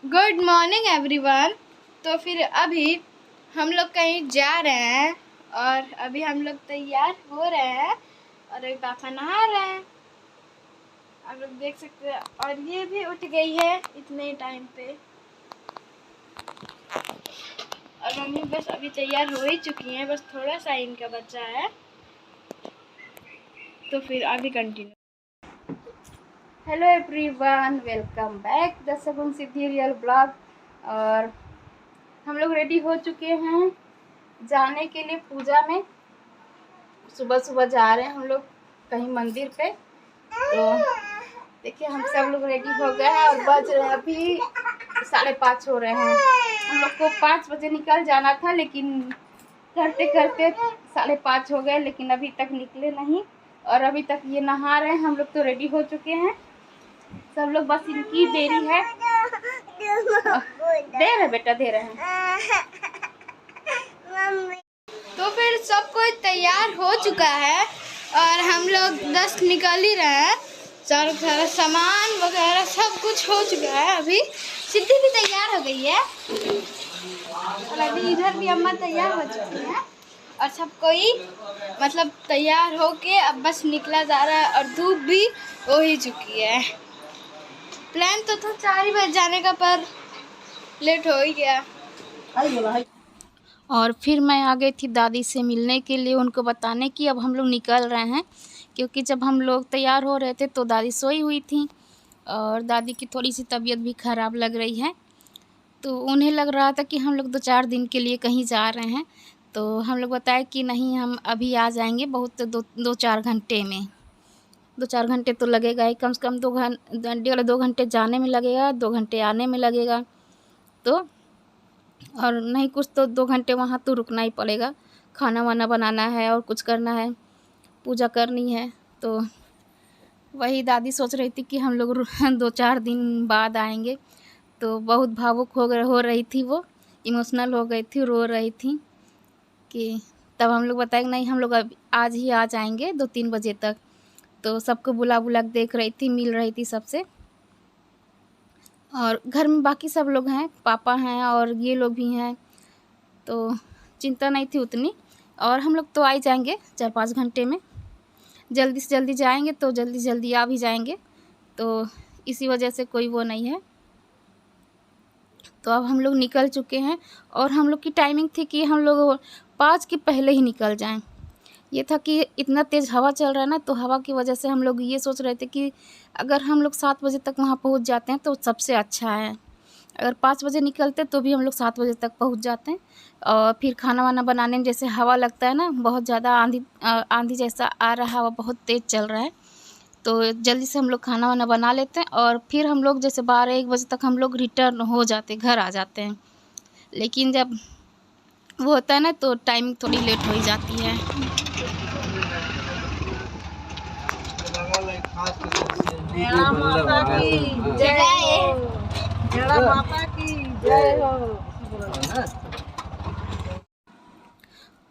Good morning everyone. तो फिर अभी हम लोग कहीं जा रहे हैं और अभी हम लोग तैयार हो रहे हैं और अभी पापा नहा रहे हैं, आप लोग देख सकते हैं। और ये भी उठ गई है इतने टाइम पे और मम्मी बस अभी तैयार हो ही चुकी हैं, बस थोड़ा सा इनका बचा है। तो फिर अभी continue. Hello everyone, welcome back the Shagun Siddhi real blog. और हम लोग रेडी हो चुके हैं जाने के लिए पूजा में। सुबह सुबह जा रहे हैं हम लोग कहीं मंदिर पे। तो देखिए हम सब लोग रेडी हो गए हैं और बज रहे हैं अभी 5:30 हो रहे हैं। हम लोग को 5 बजे निकल जाना था, लेकिन करते करते 5:30 हो गए, लेकिन अभी तक निकले नहीं। और अभी तक ये नहा रहे हैं, हम लोग तो रेडी हो चुके हैं सब लोग, बस इनकी देरी है। दे रहे बेटा, दे रहे हैं। तो फिर सब कोई तैयार हो चुका है और हम लोग 10 निकल ही रहे हैं। सारा सामान वगैरह सब कुछ हो चुका है। अभी सिद्धि भी तैयार हो गई है और अभी इधर भी अम्मा तैयार हो चुकी है और सब कोई मतलब तैयार होके अब बस निकला जा रहा है। और धूप भी हो ही चुकी है। प्लान तो था 4 बजे जाने का, पर लेट हो ही गया। और फिर मैं आ गई थी दादी से मिलने के लिए, उनको बताने कि अब हम लोग निकल रहे हैं। क्योंकि जब हम लोग तैयार हो रहे थे तो दादी सोई हुई थी और दादी की थोड़ी सी तबीयत भी ख़राब लग रही है। तो उन्हें लग रहा था कि हम लोग 2-4 दिन के लिए कहीं जा रहे हैं। तो हम लोग बताए कि नहीं, हम अभी आ जाएंगे, बहुत 2-4 घंटे में। 2-4 घंटे तो लगेगा ही, कम से कम 2 घंटे जाने में लगेगा, 2 घंटे आने में लगेगा। तो और नहीं कुछ तो 2 घंटे वहाँ तो रुकना ही पड़ेगा। खाना वाना बनाना है और कुछ करना है, पूजा करनी है। तो वही दादी सोच रही थी कि हम लोग 2-4 दिन बाद आएंगे। तो बहुत भावुक हो रही थी, वो इमोशनल हो गई थी, रो रही थी कि तब हम लोग बताए नहीं, हम लोग अब आज ही आ जाएंगे 2-3 बजे तक। तो सबको बुला बुला देख रही थी, मिल रही थी सबसे। और घर में बाकी सब लोग हैं, पापा हैं और ये लोग भी हैं, तो चिंता नहीं थी उतनी। और हम लोग तो आ ही जाएंगे 4-5 घंटे में। जल्दी से जल्दी जाएंगे तो जल्दी जल्दी आ भी जाएंगे, तो इसी वजह से कोई वो नहीं है। तो अब हम लोग निकल चुके हैं और हम लोग की टाइमिंग थी कि हम लोग 5 के पहले ही निकल जाएं। ये था कि इतना तेज़ हवा चल रहा है ना, तो हवा की वजह से हम लोग ये सोच रहे थे कि अगर हम लोग 7 बजे तक वहाँ पहुँच जाते हैं तो सबसे अच्छा है। अगर 5 बजे निकलते तो भी हम लोग 7 बजे तक पहुँच जाते हैं। और फिर खाना वाना बनाने में जैसे हवा लगता है ना, बहुत ज़्यादा आंधी जैसा आ रहा है, हवा बहुत तेज़ चल रहा है, तो जल्दी से हम लोग खाना वाना बना लेते हैं और फिर हम लोग जैसे 12-1 बजे तक हम लोग रिटर्न हो जाते, घर आ जाते हैं। लेकिन जब वो होता है ना तो टाइमिंग थोड़ी लेट हो ही जाती है। माता की जय हो, माता की जय हो।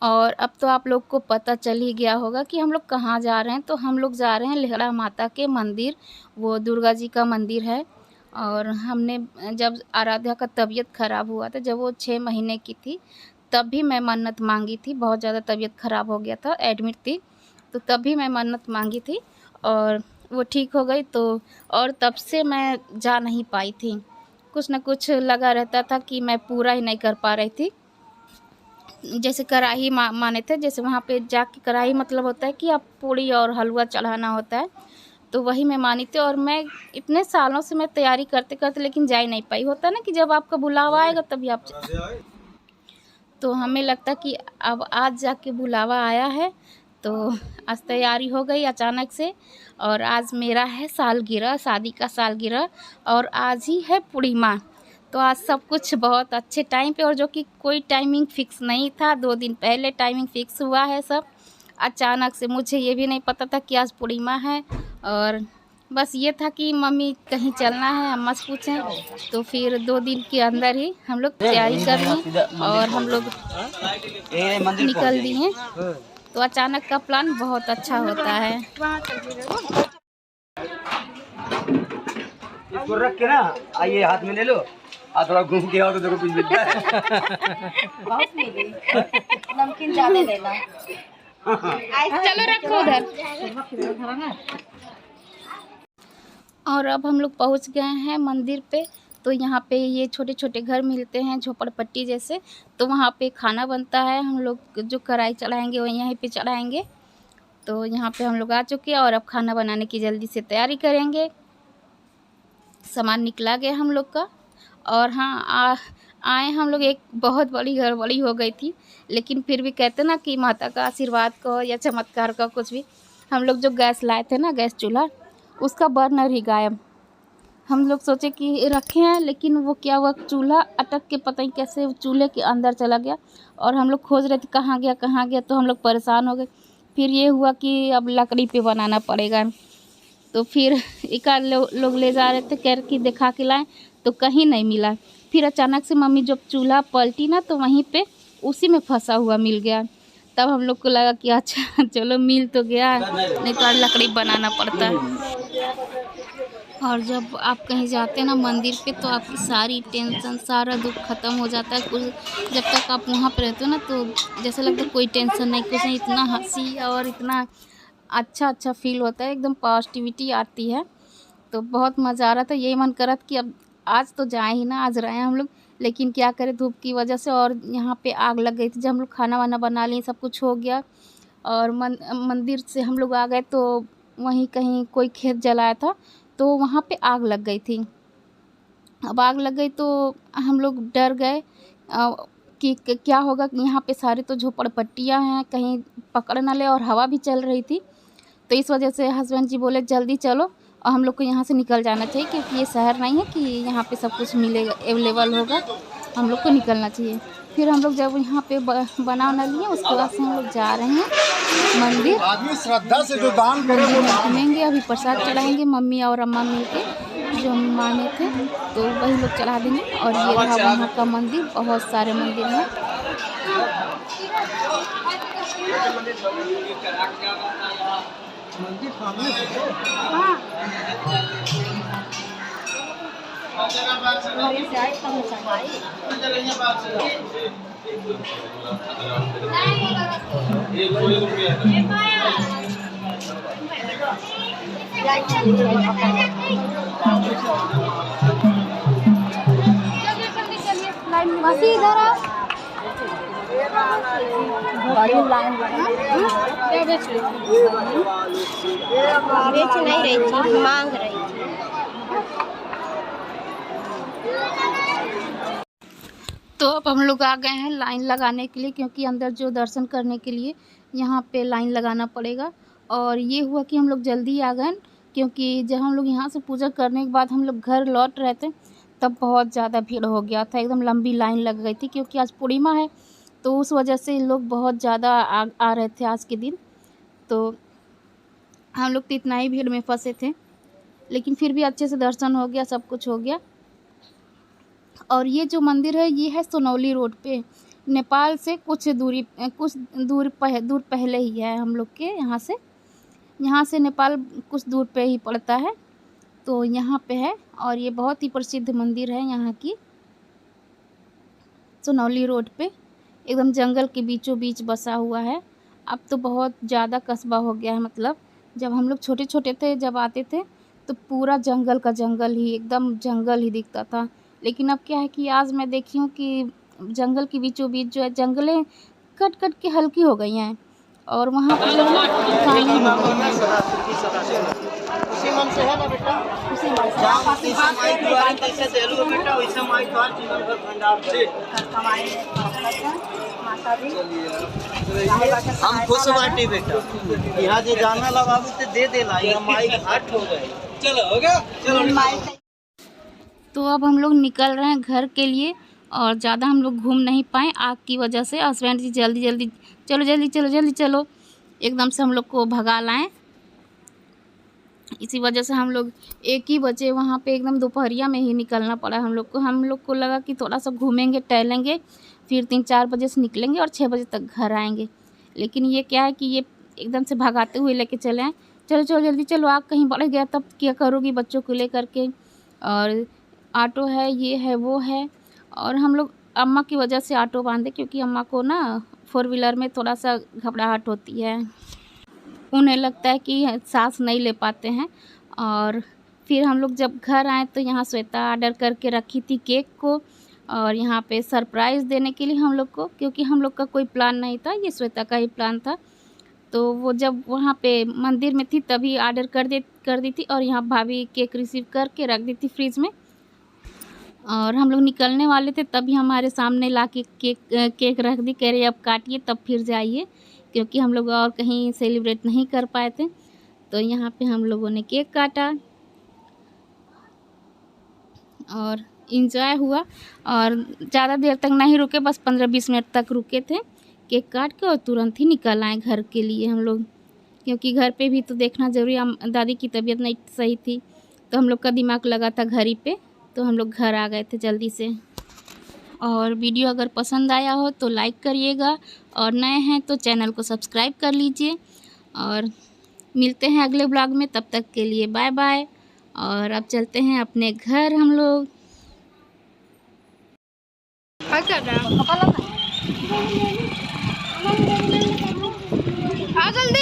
और अब तो आप लोग को पता चल ही गया होगा कि हम लोग कहाँ जा रहे हैं। तो हम लोग जा रहे हैं लेहड़ा माता के मंदिर, वो दुर्गा जी का मंदिर है। और हमने जब आराध्या का तबीयत ख़राब हुआ था, जब वो 6 महीने की थी, तब भी मैं मन्नत मांगी थी। बहुत ज़्यादा तबीयत ख़राब हो गया था, एडमिट थी, तो तब भी मैं मन्नत मांगी थी और वो ठीक हो गई। तो और तब से मैं जा नहीं पाई थी, कुछ ना कुछ लगा रहता था कि मैं पूरा ही नहीं कर पा रही थी। जैसे कढ़ाई माने थे, जैसे वहाँ पे जाके कढ़ाई मतलब होता है कि आप पूड़ी और हलवा चढ़ाना होता है, तो वही मैं मानी थी। और मैं इतने सालों से मैं तैयारी करते करते लेकिन जा ही नहीं पाई। होता है ना कि जब आपका बुलावा आएगा तभी आप तो हमें लगता कि अब आज जाके बुलावा आया है, तो आज तैयारी हो गई अचानक से। और आज मेरा है सालगिरह, शादी का सालगिरह, और आज ही है पूर्णिमा। तो आज सब कुछ बहुत अच्छे टाइम पे, और जो कि कोई टाइमिंग फ़िक्स नहीं था, 2 दिन पहले टाइमिंग फ़िक्स हुआ है सब अचानक से। मुझे ये भी नहीं पता था कि आज पूर्णिमा है, और बस ये था कि मम्मी कहीं चलना है, अम्मा से पूछें। तो फिर 2 दिन के अंदर ही हम लोग तैयारी कर लिए और हम लोग निकल दिए। तो अचानक का प्लान बहुत अच्छा होता है। इसको रख के ना, आइए हाथ में ले लो। थोड़ा घूम के आओ तो देखो कुछ मिलता है। बहुत मिली, नमकीन ज्यादा लेना। चलो रखो उधर। और अब हम लोग पहुंच गए हैं मंदिर पे। तो यहाँ पे ये छोटे छोटे घर मिलते हैं झोपड़पट्टी जैसे, तो वहाँ पे खाना बनता है। हम लोग जो कढ़ाई चढ़ाएंगे वो यहीं पे चढ़ाएंगे। तो यहाँ पे हम लोग आ चुके हैं और अब खाना बनाने की जल्दी से तैयारी करेंगे। सामान निकला गया हम लोग का। और हाँ, आए हम लोग, एक बहुत बड़ी गड़बड़ी हो गई थी, लेकिन फिर भी कहते ना कि माता का आशीर्वाद का या चमत्कार का कुछ भी। हम लोग जो गैस लाए थे ना, गैस चूल्हा, उसका बर्नर ही गायब। हम लोग सोचे कि रखे हैं, लेकिन वो क्या हुआ, चूल्हा अटक के पता नहीं कैसे चूल्हे के अंदर चला गया। और हम लोग खोज रहे थे कहाँ गया कहाँ गया, तो हम लोग परेशान हो गए। फिर ये हुआ कि अब लकड़ी पे बनाना पड़ेगा। तो फिर एक आध लोग ले जा रहे थे, कह कि दिखा के लाएं, तो कहीं नहीं मिला। फिर अचानक से मम्मी जब चूल्हा पलटी ना, तो वहीं पे उसी में फंसा हुआ मिल गया। तब हम लोग को लगा कि अच्छा चलो मिल तो गया, नहीं तो लकड़ी बनाना पड़ता है। और जब आप कहीं जाते हैं ना मंदिर पे, तो आपकी सारी टेंशन, सारा दुख ख़त्म हो जाता है। कुछ जब तक आप वहाँ पे रहते हो ना, तो जैसा लगता है कोई टेंशन नहीं, कुछ नहीं। इतना हंसी और इतना अच्छा फील होता है, एकदम पॉजिटिविटी आती है। तो बहुत मज़ा आ रहा था। यही मन कर रहा था कि अब आज तो जाए ही ना, आज रहे हैं हम लोग। लेकिन क्या करें, धूप की वजह से। और यहाँ पे आग लग गई थी। जब हम लोग खाना वाना बना लिए, सब कुछ हो गया, और मंदिर से हम लोग आ गए, तो वहीं कहीं कोई खेत जलाया था, तो वहाँ पे आग लग गई थी। अब आग लग गई तो हम लोग डर गए कि क्या होगा। यहाँ पे सारे तो झोपड़पट्टियाँ हैं, कहीं पकड़ ना ले, और हवा भी चल रही थी। तो इस वजह से हस्बैंड जी बोले जल्दी चलो, और हम लोग को यहाँ से निकल जाना चाहिए, क्योंकि ये शहर नहीं है कि यहाँ पे सब कुछ मिलेगा, अवेलेबल होगा। हम लोग को निकलना चाहिए। फिर हम लोग जब यहाँ पे बना लिए, उसके बाद से हम लोग जा रहे हैं मंदिर। आदमी श्रद्धा से जो दान करे वो घूमेंगे, अभी प्रसाद चढ़ाएंगे, मम्मी और अम्मा मिल के जो हम माने थे, तो वही लोग चढ़ा देंगे। और ये रहा वहाँ का मंदिर, बहुत सारे मंदिर हैं। मासी इधर आओ। बड़ी लाइन क्या बेच नहीं रही थी, मांग रही थी। तो अब हम लोग आ गए हैं लाइन लगाने के लिए, क्योंकि अंदर जो दर्शन करने के लिए यहाँ पे लाइन लगाना पड़ेगा। और ये हुआ कि हम लोग जल्दी आ गए, क्योंकि जब हम लोग यहाँ से पूजा करने के बाद हम लोग घर लौट रहे थे, तब बहुत ज़्यादा भीड़ हो गया था, एकदम लंबी लाइन लग गई थी। क्योंकि आज पूर्णिमा है, तो उस वजह से लोग बहुत ज़्यादा आ रहे थे आज के दिन। तो हम लोग तो इतना ही भीड़ में फंसे थे, लेकिन फिर भी अच्छे से दर्शन हो गया, सब कुछ हो गया। और ये जो मंदिर है, ये है सोनौली रोड पे। नेपाल से कुछ दूर पहले ही है हम लोग के यहाँ से नेपाल कुछ दूर पे ही पड़ता है। तो यहाँ पे है, और ये बहुत ही प्रसिद्ध मंदिर है यहाँ की, सोनौली रोड पे, एकदम जंगल के बीचों बीच बसा हुआ है। अब तो बहुत ज़्यादा कस्बा हो गया है। मतलब जब हम लोग छोटे छोटे थे, जब आते थे, तो पूरा जंगल का जंगल ही, एकदम जंगल ही दिखता था। लेकिन अब क्या है कि आज मैं देखी हूँ कि जंगल के बीचों बीच जो है, जंगलें कट कट के हल्की हो गई हैं, और वहाँ पर जो है ना खाली हो गई हैं। उसी मन से है ना बेटा, उसी मन से बेटा, वैसे माई तो हर जीवन भर भंडार से कमाए माता भी हम खुश बाटी बेटा। यहाँ जे जाना लगाबू तो दे देना, ये माई घाट हो गए। चलो हो गया, चलो। तो अब हम लोग निकल रहे हैं घर के लिए, और ज़्यादा हम लोग घूम नहीं पाए आग की वजह से। हस्बैंड जी जल्दी चलो एकदम से हम लोग को भगा लाएं। इसी वजह से हम लोग 1 ही बजे वहाँ पे एकदम दोपहरिया में ही निकलना पड़ा हम लोग को। हम लोग को लगा कि थोड़ा सा घूमेंगे, टहलेंगे, फिर 3-4 बजे से निकलेंगे और 6 बजे तक घर आएंगे। लेकिन ये क्या है कि ये एकदम से भगाते हुए लेके चले आए। चलो जल्दी चलो, आग कहीं बढ़ गया तब क्या करोगी बच्चों को लेकर के। और ऑटो है, ये है, वो है। और हम लोग अम्मा की वजह से ऑटो बांधे, क्योंकि अम्मा को ना 4 व्हीलर में थोड़ा सा घबराहट होती है, उन्हें लगता है कि सांस नहीं ले पाते हैं। और फिर हम लोग जब घर आए तो यहाँ श्वेता ऑर्डर करके रखी थी केक को, और यहाँ पे सरप्राइज़ देने के लिए हम लोग को, क्योंकि हम लोग का कोई प्लान नहीं था, ये श्वेता का ही प्लान था। तो वो जब वहाँ पे मंदिर में थी तभी ऑर्डर कर दी थी, और यहाँ भाभी केक रिसीव करके रख दी थी फ्रिज में। और हम लोग निकलने वाले थे तभी हमारे सामने ला के केक रख दी, कह रहे अब काटिए तब फिर जाइए, क्योंकि हम लोग और कहीं सेलिब्रेट नहीं कर पाए थे। तो यहाँ पे हम लोगों ने केक काटा और इंजॉय हुआ, और ज़्यादा देर तक नहीं रुके, बस 15-20 मिनट तक रुके थे केक काट के, और तुरंत ही निकल आए घर के लिए हम लोग, क्योंकि घर पे भी तो देखना ज़रूरी। दादी की तबीयत नहीं सही थी, तो हम लोग का दिमाग लगा था घर ही पे, तो हम लोग घर आ गए थे जल्दी से। और वीडियो अगर पसंद आया हो तो लाइक करिएगा, और नए हैं तो चैनल को सब्सक्राइब कर लीजिए। और मिलते हैं अगले ब्लॉग में, तब तक के लिए बाय बाय। और अब चलते हैं अपने घर हम लोग। क्या कर रहा है? आ जल्दी।